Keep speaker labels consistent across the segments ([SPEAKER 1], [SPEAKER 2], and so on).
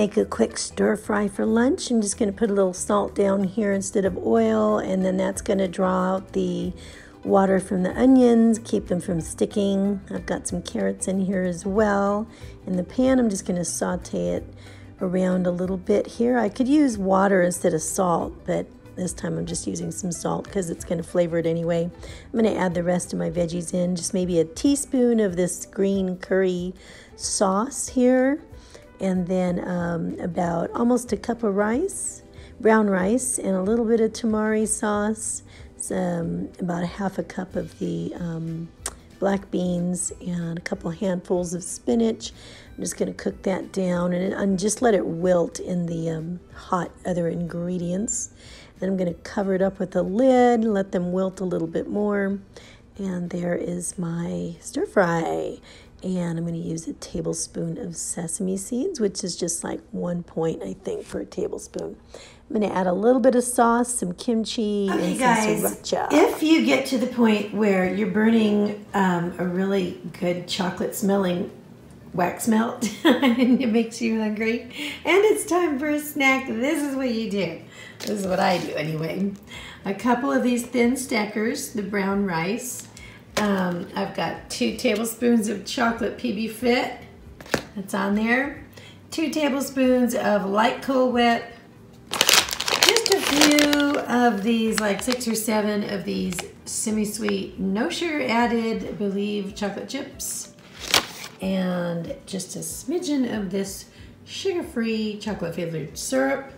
[SPEAKER 1] make a quick stir fry for lunch. I'm just going to put a little salt down here instead of oil, and then that's going to draw out the water from the onions, keep them from sticking. I've got some carrots in here as well. In the pan, I'm just going to saute it around a little bit here. I could use water instead of salt, but this time I'm just using some salt because it's going to flavor it anyway. I'm going to add the rest of my veggies in, just maybe a teaspoon of this green curry sauce here, and then about almost a cup of rice, brown rice, and a little bit of tamari sauce, about a half a cup of the black beans, and a couple handfuls of spinach. I'm just going to cook that down and just let it wilt in the hot other ingredients. Then I'm going to cover it up with a lid, let them wilt a little bit more. And there is my stir fry. And I'm going to use a tablespoon of sesame seeds, which is just like 1 point, I think, for a tablespoon. I'm going to add a little bit of sauce, some kimchi, and some sriracha. If you get to the point where you're burning a really good chocolate-smelling wax melt and it makes you hungry, and it's time for a snack, this is what you do. This is what I do anyway. A couple of these thin stackers, the brown rice. I've got 2 tablespoons of chocolate PB Fit. That's on there. 2 tablespoons of light Cool Whip. Just a few of these, like 6 or 7 of these semi-sweet, no sugar added, I believe, chocolate chips. And just a smidgen of this sugar-free chocolate flavored syrup.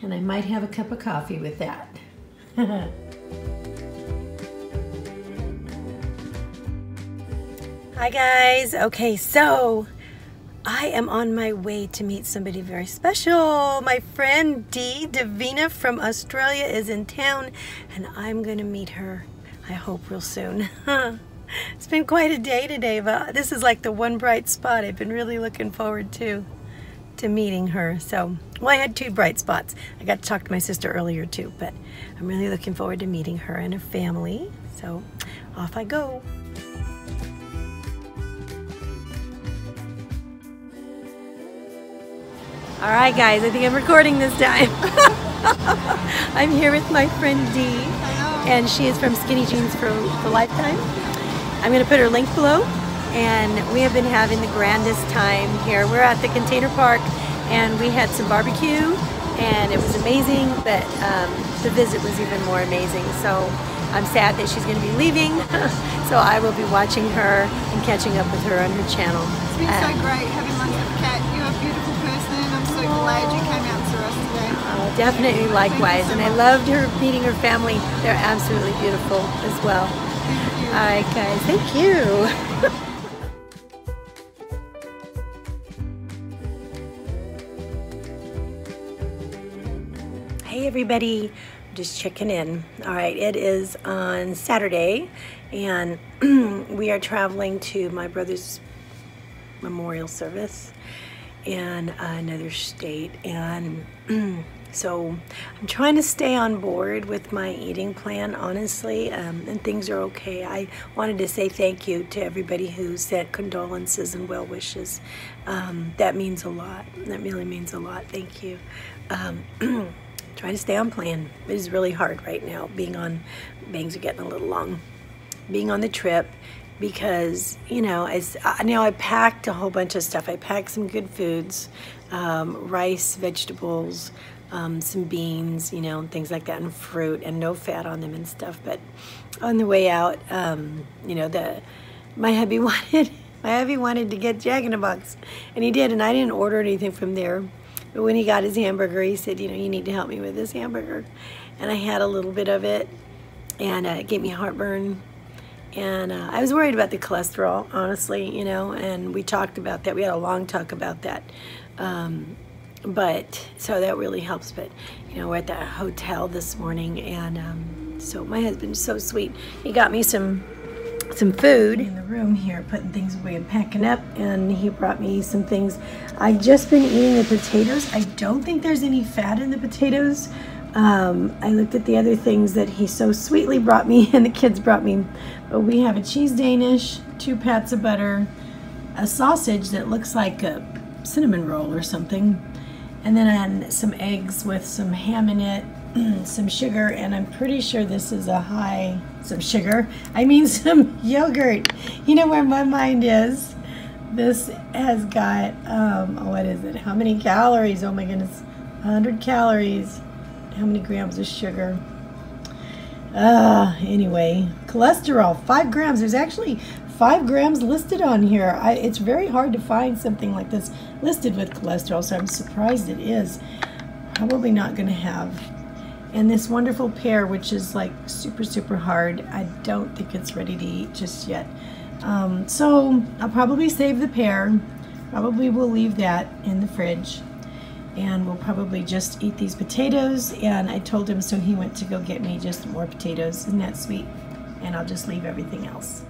[SPEAKER 1] And I might have a cup of coffee with that. Hi guys. Okay, so I am on my way to meet somebody very special. My friend Davina from Australia is in town, and I'm gonna meet her, I hope, real soon. It's been quite a day today, but this is like the one bright spot I've been really looking forward to meeting her. So, well, I had 2 bright spots. I got to talk to my sister earlier too, but I'm really looking forward to meeting her and her family. So, off I go. All right, guys, I think I'm recording this time. I'm here with my friend Dee, and she is from Skinny Jeans for Lifetime. I'm going to put her link below, and we have been having the grandest time here. We're at the container park, and we had some barbecue, and it was amazing, but the visit was even more amazing. So I'm sad that she's going to be leaving, so I will be watching her and catching up with her on her channel.
[SPEAKER 2] It's been so great having lunch with Kat. You're a beautiful person. I'm so glad you came out and saw us today.
[SPEAKER 1] Oh, definitely likewise. So and I loved her meeting her family. They're absolutely beautiful as well.
[SPEAKER 2] Thank you.
[SPEAKER 1] All right, guys. Thank you. Hey, everybody. I'm just checking in. All right, it is on Saturday, and we are traveling to my brother's memorial service in another state, and so I'm trying to stay on board with my eating plan, honestly, and things are okay. I wanted to say thank you to everybody who sent condolences and well wishes. That means a lot. That really means a lot. Thank you. Trying to stay on plan. It is really hard right now. Bangs are getting a little long. Being on the trip, because, you know, I packed a whole bunch of stuff. I packed some good foods, rice, vegetables, some beans, you know, and things like that, and fruit, and no fat on them and stuff. But on the way out, you know, my hubby wanted to get Jack in the Box, and he did, and I didn't order anything from there. But when he got his hamburger, he said, you know, you need to help me with this hamburger. And I had a little bit of it, and it gave me heartburn. And I was worried about the cholesterol, honestly, you know, and we talked about that. We had a long talk about that. But, so that really helps. But, you know, we're at the hotel this morning, and so my husband's so sweet. He got me some food in the room here, putting things away and packing up, and he brought me some things. I've just been eating the potatoes. I don't think there's any fat in the potatoes. I looked at the other things that he so sweetly brought me and the kids brought me. But we have a cheese Danish, 2 pats of butter, a sausage that looks like a cinnamon roll or something. And then some eggs with some ham in it, some sugar, and I'm pretty sure this is some sugar. I mean some yogurt. You know where my mind is. This has got, what is it? How many calories? Oh my goodness, 100 calories. How many grams of sugar? Anyway, cholesterol, 5 grams. There's actually 5 grams listed on here. It's very hard to find something like this listed with cholesterol, so I'm surprised it is. Probably not going to have. And this wonderful pear, which is like super, super hard. I don't think it's ready to eat just yet. So I'll probably save the pear. Probably will leave that in the fridge. And we'll probably just eat these potatoes. And I told him, so he went to go get me just more potatoes. Isn't that sweet? And I'll just leave everything else.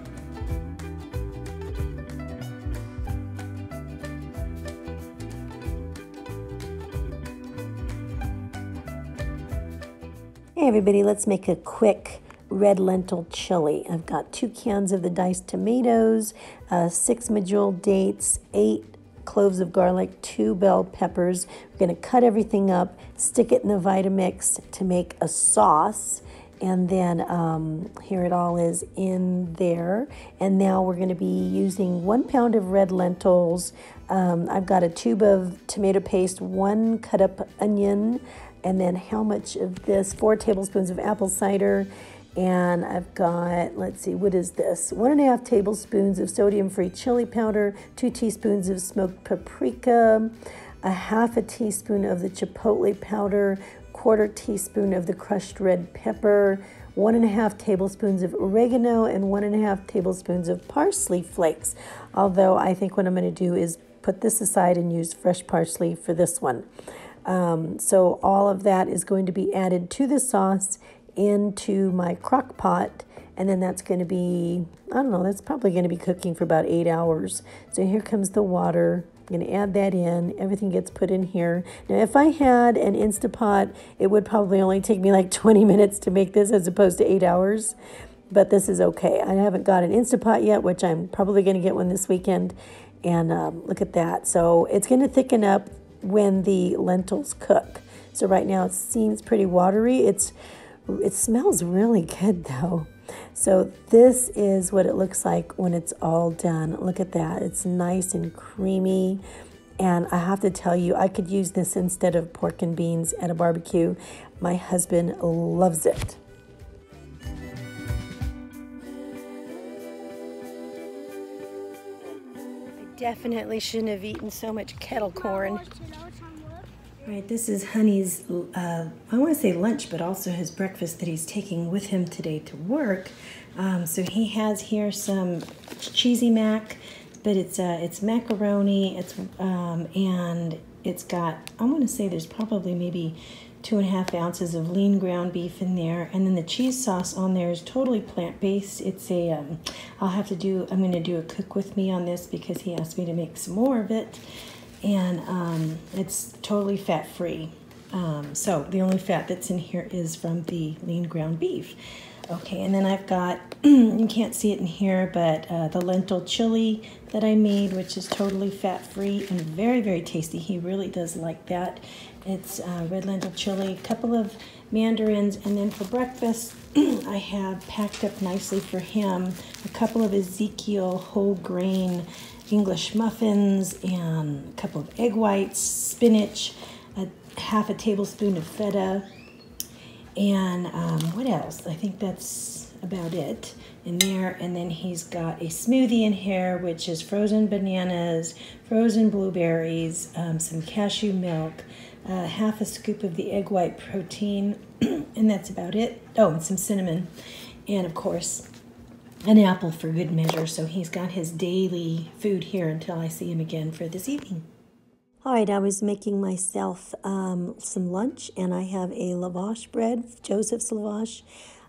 [SPEAKER 1] Hey everybody, let's make a quick red lentil chili. I've got 2 cans of the diced tomatoes, 6 medjool dates, 8 cloves of garlic, 2 bell peppers. We're going to cut everything up, stick it in the Vitamix to make a sauce, and then here it all is in there. And now we're going to be using 1 pound of red lentils. I've got a tube of tomato paste, 1 cut up onion, and then how much of this? 4 tablespoons of apple cider. And I've got, let's see, what is this? 1.5 tablespoons of sodium-free chili powder, 2 teaspoons of smoked paprika, 1/2 teaspoon of the chipotle powder, 1/4 teaspoon of the crushed red pepper, 1.5 tablespoons of oregano, and 1.5 tablespoons of parsley flakes. Although I think what I'm going to do is put this aside and use fresh parsley for this one. So all of that is going to be added to the sauce into my crock pot, and then that's going to be, I don't know, that's probably going to be cooking for about 8 hours. So here comes the water. I'm going to add that in. Everything gets put in here. Now if I had an Instapot, it would probably only take me like 20 minutes to make this as opposed to 8 hours, but this is okay. I haven't got an Instapot yet, which I'm probably going to get one this weekend, and look at that. So it's going to thicken up when the lentils cook. So right now it seems pretty watery. It smells really good though. So this is what it looks like when it's all done. Look at that. It's nice and creamy. And I have to tell you, I could use this instead of pork and beans at a barbecue. My husband loves it. I definitely shouldn't have eaten so much kettle corn. All right, this is Hunny's, I want to say lunch, but also his breakfast that he's taking with him today to work. So he has here some cheesy mac, but it's macaroni. And it's got, I want to say there's probably maybe 2.5 ounces of lean ground beef in there, and then the cheese sauce on there is totally plant-based. It's a, I'm going to do a cook with me on this because he asked me to make some more of it. And it's totally fat-free. So the only fat that's in here is from the lean ground beef. Okay, and then I've got, you can't see it in here, but the lentil chili that I made, which is totally fat-free and very, very tasty. He really does like that. It's red lentil chili, a couple of mandarins, and then for breakfast, I have packed up nicely for him a couple of Ezekiel whole grain English muffins and a couple of egg whites, spinach, 1/2 tablespoon of feta, and what else? I think that's about it in there. And then he's got a smoothie in here, which is frozen bananas, frozen blueberries, some cashew milk, 1/2 scoop of the egg white protein, and that's about it. Oh, and some cinnamon, and of course an apple for good measure. So he's got his daily food here until I see him again for this evening. All right, I was making myself some lunch, and I have a lavash bread, Joseph's lavash.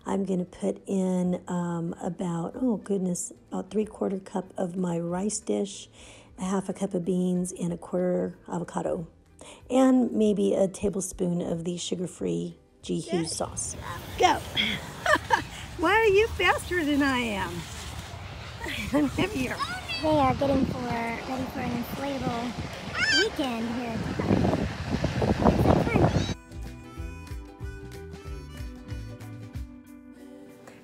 [SPEAKER 1] I'm going to put in about 3/4 cup of my rice dish, 1/2 cup of beans, and 1/4 avocado, and maybe a tablespoon of the sugar-free G. Hughes sauce. Go!
[SPEAKER 2] Why are you faster than I am? I'm heavier.
[SPEAKER 3] today are getting ready for an inflatable weekend here in Kentucky. It's like fun.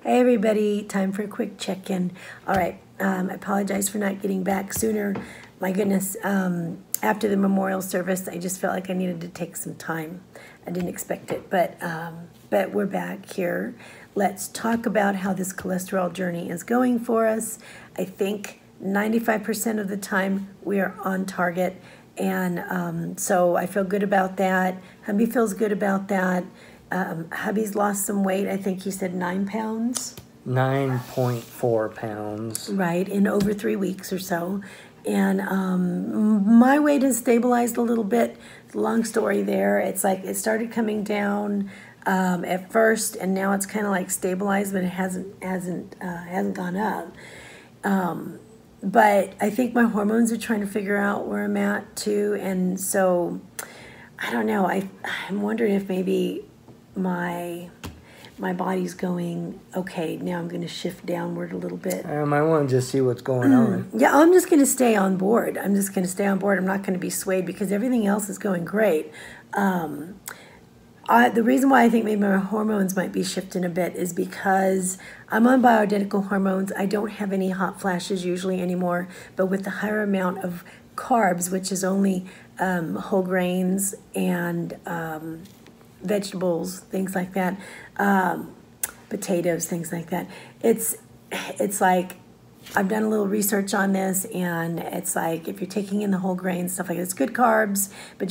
[SPEAKER 1] Hey everybody, time for a quick check-in. All right, I apologize for not getting back sooner. My goodness, after the memorial service, I just felt like I needed to take some time. I didn't expect it, but we're back here. Let's talk about how this cholesterol journey is going for us. I think 95% of the time we are on target, and so I feel good about that. Hubby feels good about that. Hubby's lost some weight. I think he said 9 pounds.
[SPEAKER 4] 9.4 pounds.
[SPEAKER 1] Right, in over 3 weeks or so. And my weight has stabilized a little bit. Long story there. It's like it started coming down at first, and now it's kind of like stabilized, but it hasn't gone up. But I think my hormones are trying to figure out where I'm at too, and so I don't know. I'm wondering if maybe my body's going, okay, now I'm going to shift downward a little bit.
[SPEAKER 4] I might want to just see what's going on.
[SPEAKER 1] Yeah, I'm just going to stay on board. I'm just going to stay on board. I'm not going to be swayed because everything else is going great. The reason why I think maybe my hormones might be shifting a bit is because I'm on bioidentical hormones. I don't have any hot flashes usually anymore, but with the higher amount of carbs, which is only whole grains and vegetables, things like that, potatoes, things like that. It's like I've done a little research on this, and it's like if you're taking in the whole grain stuff like that, it's good carbs, but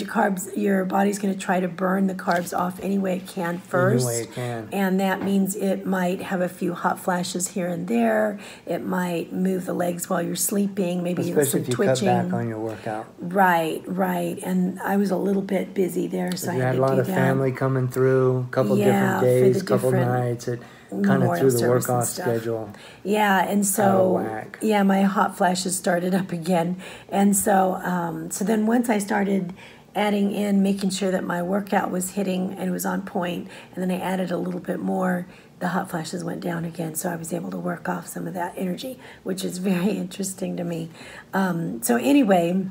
[SPEAKER 1] your body's going to try to burn the carbs off any way it can first.
[SPEAKER 4] Any way it can.
[SPEAKER 1] And that means it might have a few hot flashes here and there. It might move the legs while you're sleeping, maybe
[SPEAKER 4] especially
[SPEAKER 1] some
[SPEAKER 4] if you
[SPEAKER 1] twitching.
[SPEAKER 4] cut back on your workout.
[SPEAKER 1] Right. And I was a little bit busy there, so I
[SPEAKER 4] You
[SPEAKER 1] had
[SPEAKER 4] had
[SPEAKER 1] to
[SPEAKER 4] a lot
[SPEAKER 1] do
[SPEAKER 4] of
[SPEAKER 1] that.
[SPEAKER 4] family coming through, a couple different days, a couple nights. It kind of threw the work off schedule.
[SPEAKER 1] Yeah, and
[SPEAKER 4] out of
[SPEAKER 1] so
[SPEAKER 4] whack.
[SPEAKER 1] yeah, my hot flashes started up again, and so so then once I started adding in, making sure that my workout was hitting and was on point, and then I added a little bit more, the hot flashes went down again, so I was able to work off some of that energy, which is very interesting to me. So anyway,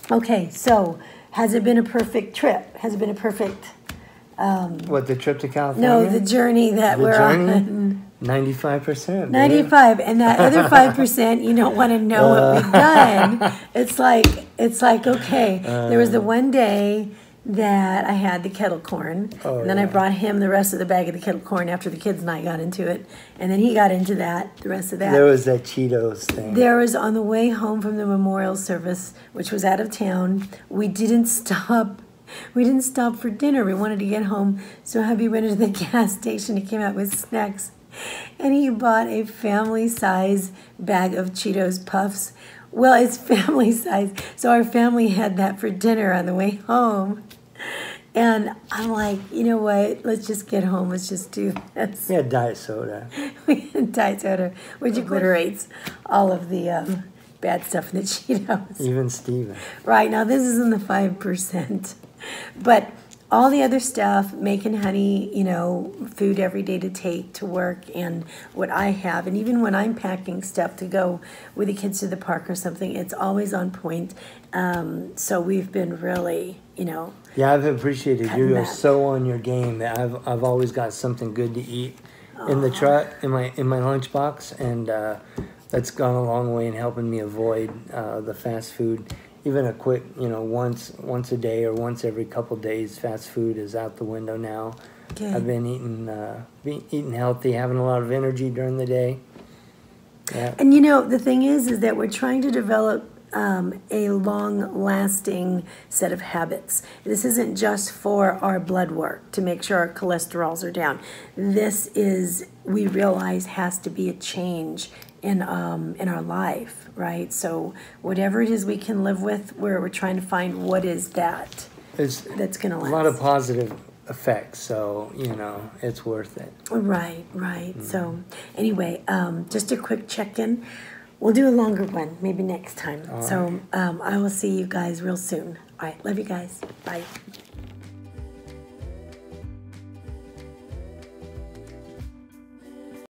[SPEAKER 1] okay, so has it been a perfect trip? Has it been a perfect...
[SPEAKER 4] What, the trip to California?
[SPEAKER 1] No, the journey that we're on.
[SPEAKER 4] 95%.
[SPEAKER 1] 95, and that other 5%, you don't want to know what we've done. It's like okay. There was the one day that I had the kettle corn, and then I brought him the rest of the bag of the kettle corn after the kids and I got into it, and then he got into the rest of that.
[SPEAKER 4] There was that Cheetos thing.
[SPEAKER 1] There was on the way home from the memorial service, which was out of town. We didn't stop for dinner. We wanted to get home, so hubby went into the gas station. He came out with snacks, and he bought a family-size bag of Cheetos Puffs. Well, it's family size, so our family had that for dinner on the way home. And I'm like, you know what? Let's just get home. Let's just do this.
[SPEAKER 4] We had diet soda.
[SPEAKER 1] We had diet soda, which obliterates all of the bad stuff in the Cheetos.
[SPEAKER 4] Even Steven.
[SPEAKER 1] Right, now this is in the 5%. But all the other stuff, making honey, food every day to take to work, and what I have, and even when I'm packing stuff to go with the kids to the park or something, it's always on point. So we've been really,
[SPEAKER 4] Yeah, I've appreciated you. You're
[SPEAKER 1] back.
[SPEAKER 4] so on your game that I've always got something good to eat in the truck, in my lunchbox, and that's gone a long way in helping me avoid the fast food. Even a quick, once a day or once every couple days, fast food is out the window now.
[SPEAKER 1] Good.
[SPEAKER 4] I've been eating healthy, having a lot of energy during the day. Yeah.
[SPEAKER 1] And the thing is that we're trying to develop a long-lasting set of habits. This isn't just for our blood work to make sure our cholesterols are down. This is, we realize, has to be a change in our life, right? So whatever it is we can live with, we're trying to find what is that's going to last.
[SPEAKER 4] A lot of positive effects, so it's worth it.
[SPEAKER 1] Right. So anyway, just a quick check-in. We'll do a longer one maybe next time. So I will see you guys real soon. All right, love you guys. Bye.